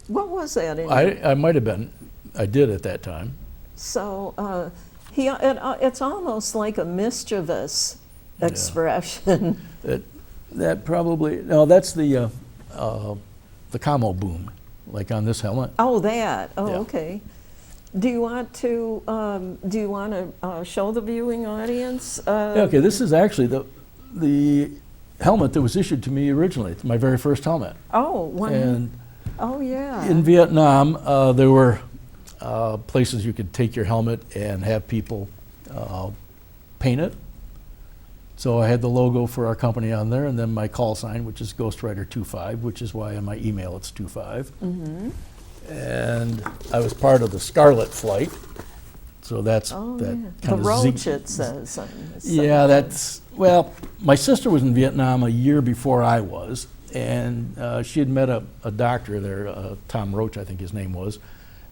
What was that in you? I might have been. I did at that time. So it's almost like a mischievous expression. That probably no. That's the camo boom, like on this helmet. Oh, that. Oh, Yeah. okay. Do you want to show the viewing audience? Yeah, okay, this is actually the helmet that was issued to me originally. It's my very first helmet. And Oh, yeah. in Vietnam, there were places you could take your helmet and have people paint it. So I had the logo for our company on there, and then my call sign, which is Ghostwriter25, which is why on my email it's 25. Mm-hmm. And I was part of the Scarlet Flight, so that's Oh, that yeah. kind The of roach, it says. On the Yeah, side. that's, well, my sister was in Vietnam a year before I was, and she had met a doctor there, Tom Roach, I think his name was,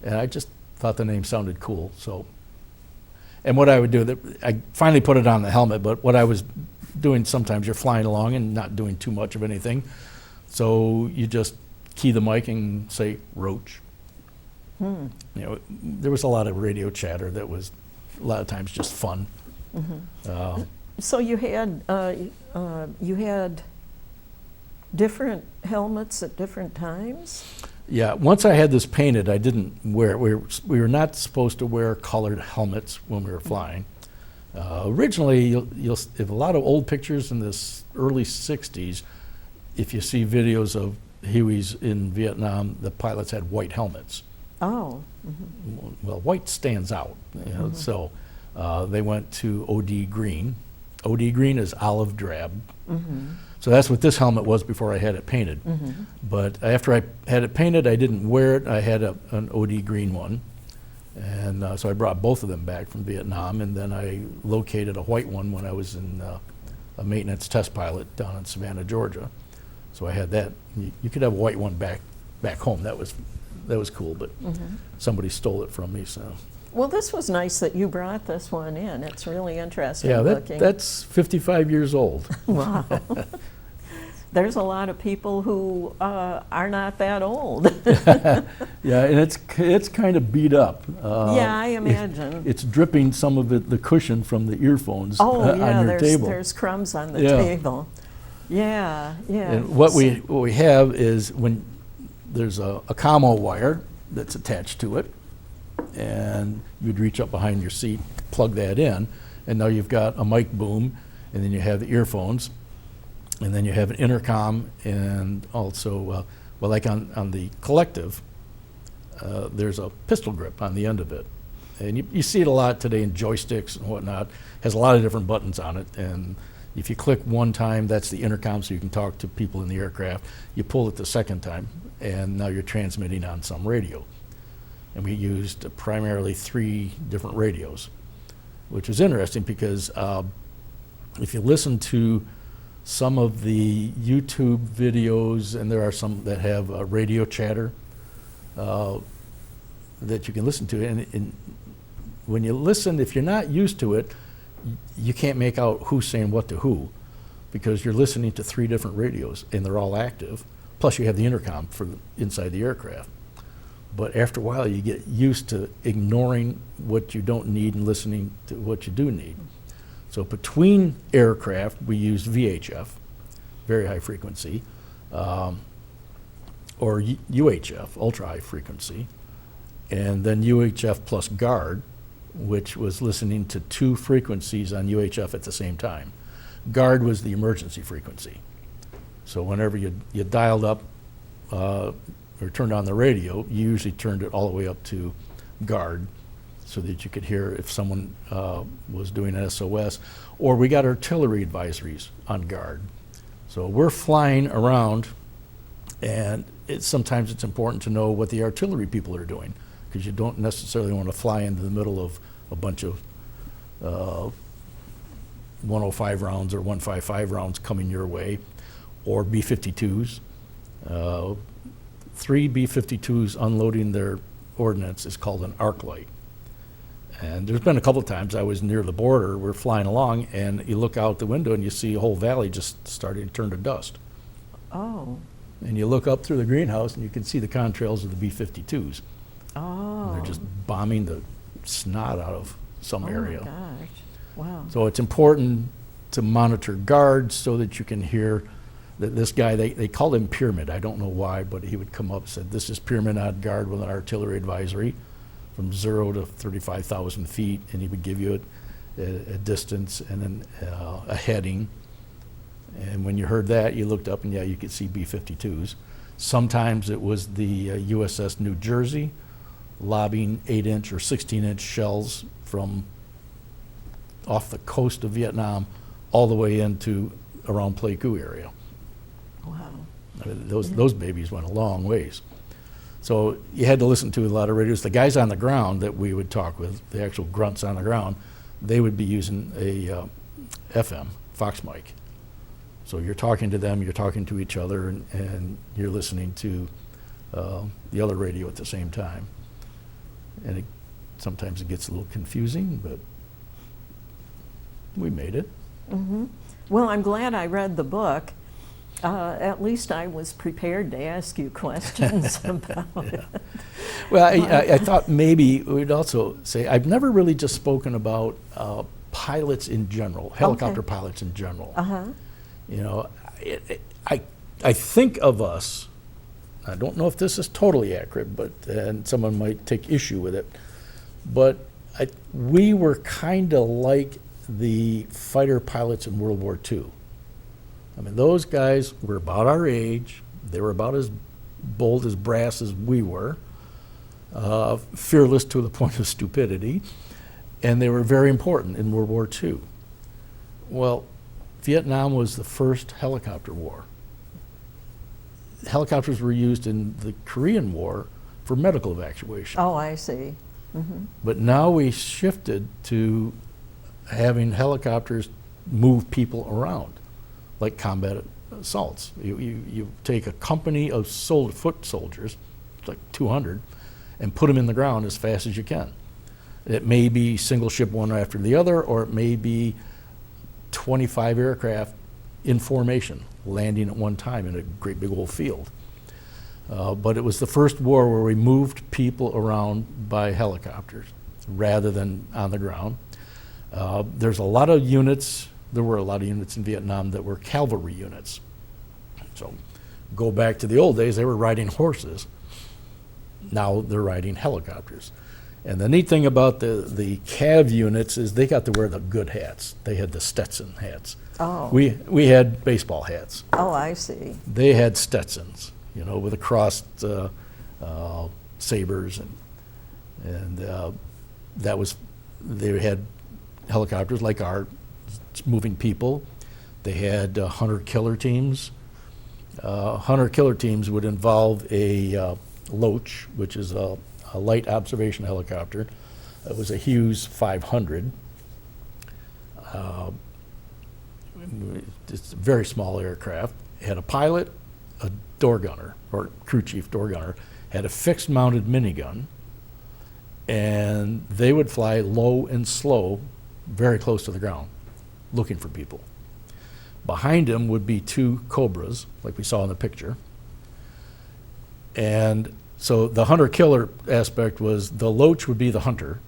and I just thought the name sounded cool, so. And what I would do, I finally put it on the helmet, but what I was doing, sometimes you're flying along and not doing too much of anything, so you just key the mic and say, Roach. You know, there was a lot of radio chatter that was a lot of times just fun. So you had different helmets at different times? Yeah, once I had this painted, I didn't wear it. We were not supposed to wear colored helmets when we were flying. Originally, you'll if a lot of old pictures in this early '60s, if you see videos of Hueys in Vietnam, the pilots had white helmets. Oh. Well, white stands out, you know, so they went to OD green. OD green is olive drab. So that's what this helmet was before I had it painted. But after I had it painted, I didn't wear it. I had an OD green one. And so I brought both of them back from Vietnam, and then I located a white one when I was in a maintenance test pilot down in Savannah, Georgia. So I had that. You could have a white one back home. That was cool, but somebody stole it from me. So Well, this was nice that you brought this one in. It's really interesting yeah, looking. that's 55 years old. Wow. There's a lot of people who are not that old. Yeah, and it's kind of beat up. Yeah, I imagine. It's dripping some of it, the cushion from the earphones Oh, yeah, on your table. there's crumbs on the Yeah. table. Yeah, yeah. And what we have is when there's a camo wire that's attached to it, and you'd reach up behind your seat, plug that in, and now you've got a mic boom, and then you have the earphones, and then you have an intercom, and also, well, like on the Collective, there's a pistol grip on the end of it. And you see it a lot today in joysticks and whatnot. Has a lot of different buttons on it, and if you click one time, that's the intercom, so you can talk to people in the aircraft. You pull it the second time, and now you're transmitting on some radio. And we used primarily 3 different radios, which was interesting because if you listen to some of the YouTube videos, and there are some that have radio chatter that you can listen to, and when you listen, if you're not used to it, you can't make out who's saying what to who, because you're listening to 3 different radios, and they're all active. Plus, you have the intercom for inside the aircraft. But after a while, you get used to ignoring what you don't need and listening to what you do need. So between aircraft, we used VHF, very high frequency, or UHF, ultra high frequency, and then UHF plus guard, which was listening to 2 frequencies on UHF at the same time. Guard was the emergency frequency. So whenever you dialed up or turned on the radio, you usually turned it all the way up to guard so that you could hear if someone was doing an SOS. Or we got artillery advisories on guard. So we're flying around, and sometimes it's important to know what the artillery people are doing, because you don't necessarily want to fly into the middle of a bunch of 105 rounds or 155 rounds coming your way, or B-52s. 3 B-52s unloading their ordnance is called an arc light. And there's been a couple of times I was near the border, we're flying along, and you look out the window and you see a whole valley just starting to turn to dust. Oh. And you look up through the greenhouse and you can see the contrails of the B-52s. Oh. They're just bombing the snot out of some area. Oh my gosh. Wow. So it's important to monitor guards so that you can hear that this guy, they called him Pyramid. I don't know why, but he would come up and said, this is Pyramid on guard with an artillery advisory from 0 to 35,000 feet, and he would give you a distance and then a heading. And when you heard that, you looked up and yeah, you could see B-52s. Sometimes it was the USS New Jersey lobbing 8-inch or 16-inch shells from off the coast of Vietnam all the way into around Pleiku area. Wow. I mean, those babies went a long ways. So you had to listen to a lot of radios. The guys on the ground that we would talk with, the actual grunts on the ground, they would be using a FM, Fox mic. So you're talking to them, you're talking to each other, and you're listening to the other radio at the same time. And sometimes it gets a little confusing, but we made it. Mm-hmm. Well, I'm glad I read the book. At least I was prepared to ask you questions about it. Well, I thought maybe we'd also say, I've never really just spoken about pilots in general, helicopter pilots in general. Uh-huh. You know, I think of us, I don't know if this is totally accurate, but and someone might take issue with it, but we were kind of like the fighter pilots in World War II. I mean, those guys were about our age. They were about as bold as brass as we were, fearless to the point of stupidity, and they were very important in World War II. Well, Vietnam was the first helicopter war. Helicopters were used in the Korean War for medical evacuation. Oh, I see. Mm-hmm. But now we shifted to having helicopters move people around, like combat assaults. You take a company of foot soldiers, like 200, and put them in the ground as fast as you can. It may be single ship one after the other, or it may be 25 aircraft in formation, landing at one time in a great big old field. But it was the first war where we moved people around by helicopters rather than on the ground. There's a lot of units, there were a lot of units in Vietnam that were cavalry units. So go back to the old days, they were riding horses. Now they're riding helicopters. And the neat thing about the Cav units is they got to wear the good hats. They had the Stetson hats. Oh. We had baseball hats. Oh, I see. They had Stetsons, you know, with the crossed sabers, and that was, they had helicopters like ours moving people. They had hunter-killer teams. Hunter-killer teams would involve a Loach, which is a light observation helicopter. It was a Hughes 500. It's a very small aircraft. It had a pilot, a door gunner, or crew chief door gunner, had a fixed mounted minigun, and they would fly low and slow, very close to the ground, looking for people. Behind him would be 2 Cobras, like we saw in the picture. And so the hunter-killer aspect was the Loach would be the hunter,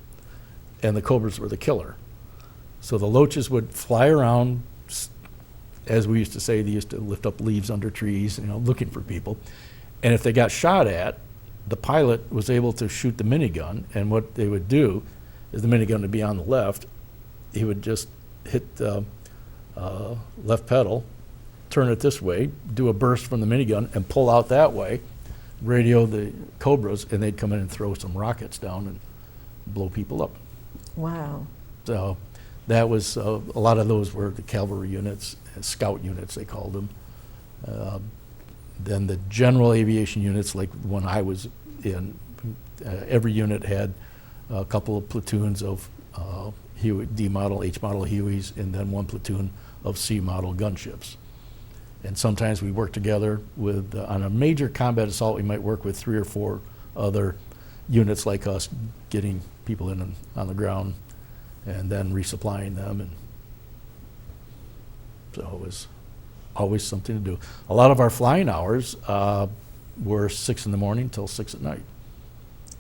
and the Cobras were the killer. So the Loaches would fly around, as we used to say, they used to lift up leaves under trees, you know, looking for people. And if they got shot at, the pilot was able to shoot the minigun, and what they would do is the minigun would be on the left. He would just hit the left pedal, turn it this way, do a burst from the minigun, and pull out that way, radio the Cobras, and they'd come in and throw some rockets down and blow people up. Wow. So that was, a lot of those were the cavalry units, scout units they called them. Then the general aviation units, like when I was in, every unit had a couple of platoons of D model, H model Hueys, and then one platoon of C model gunships. And sometimes we work together with, on a major combat assault, we might work with 3 or 4 other units like us, getting people in on the ground and then resupplying them. And so it was always something to do. A lot of our flying hours were 6 in the morning till 6 at night.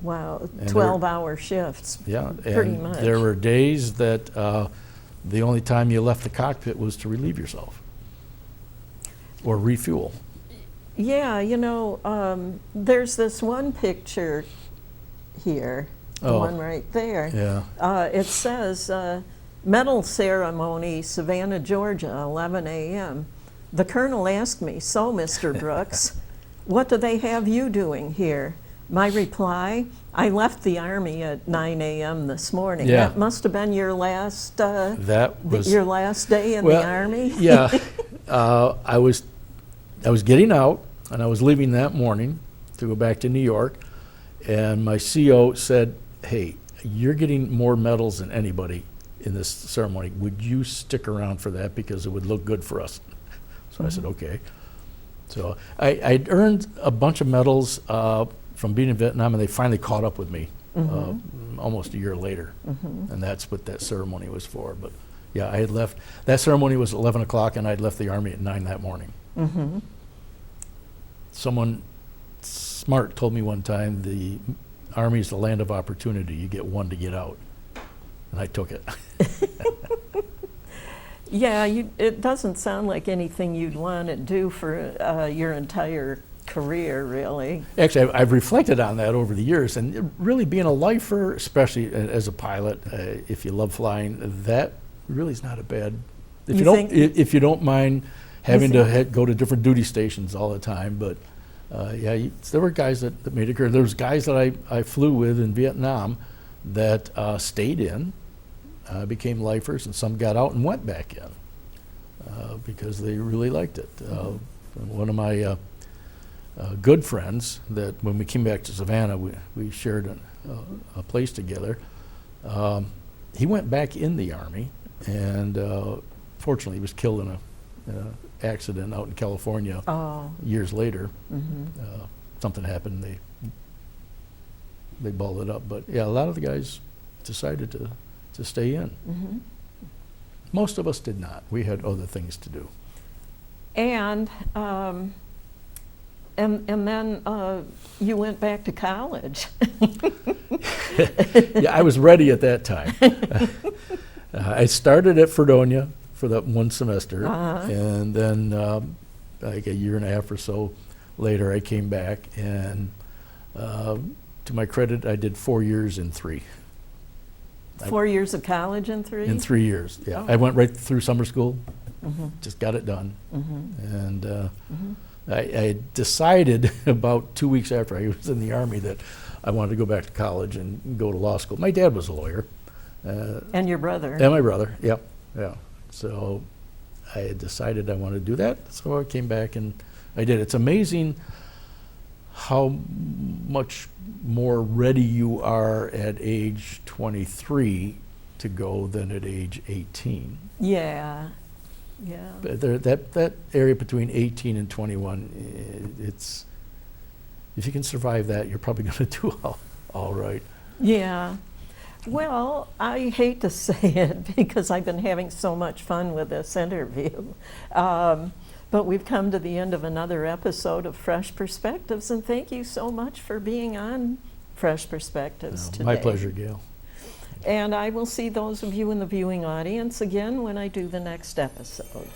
Wow, And 12-hour shifts. Yeah, Pretty and much. there were days that the only time you left the cockpit was to relieve yourself or refuel. Yeah, you know, there's this one picture here, the Oh. one right there. Yeah. It says, medal ceremony, Savannah, Georgia, 11 a.m. The colonel asked me, so, Mr. Brooks, what do they have you doing here? My reply, I left the Army at 9 a.m. this morning. Yeah. That must have been your last, That was your last day in well, the Army? Yeah. I was getting out, and I was leaving that morning to go back to New York, and my CO said, hey, you're getting more medals than anybody in this ceremony. Would you stick around for that, because it would look good for us? So I said, okay. So I'd earned a bunch of medals from being in Vietnam, and they finally caught up with me almost a year later. And that's what that ceremony was for. But yeah, I had left. That ceremony was at 11 o'clock, and I'd left the Army at 9 that morning. Someone smart told me one time, the Army is the land of opportunity. You get one to get out. And I took it. Yeah, it doesn't sound like anything you'd want to do for your entire career, really. Actually, I've reflected on that over the years, and really being a lifer, especially as a pilot, if you love flying, that really is not a bad. If if you don't mind having to go to different duty stations all the time, but yeah, there were guys that made a career. There was guys that I flew with in Vietnam that stayed in, became lifers, and some got out and went back in because they really liked it. One of my good friends, that when we came back to Savannah, we shared a place together. He went back in the Army, and fortunately he was killed in an accident out in California years later. Something happened, they balled it up. But yeah, a lot of the guys decided to stay in. Most of us did not. We had other things to do. And then you went back to college. Yeah, I was ready at that time. I started at Fredonia for that one semester, and then like a year and a half or so later, I came back, and to my credit, I did 4 years in 3. 4 years of college in 3? In 3 years, yeah. I went right through summer school, just got it done. And I decided about 2 weeks after I was in the Army that I wanted to go back to college and go to law school. My dad was a lawyer. And your brother. And my brother, yep, yeah. So I had decided I wanted to do that, so I came back and I did. It's amazing how much more ready you are at age 23 to go than at age 18. Yeah, yeah. But that area between 18 and 21, it's, if you can survive that, you're probably going to do all right. Yeah. Well, I hate to say it because I've been having so much fun with this interview. But we've come to the end of another episode of Fresh Perspectives, and thank you so much for being on Fresh Perspectives today. My pleasure, Gail. And I will see those of you in the viewing audience again when I do the next episode.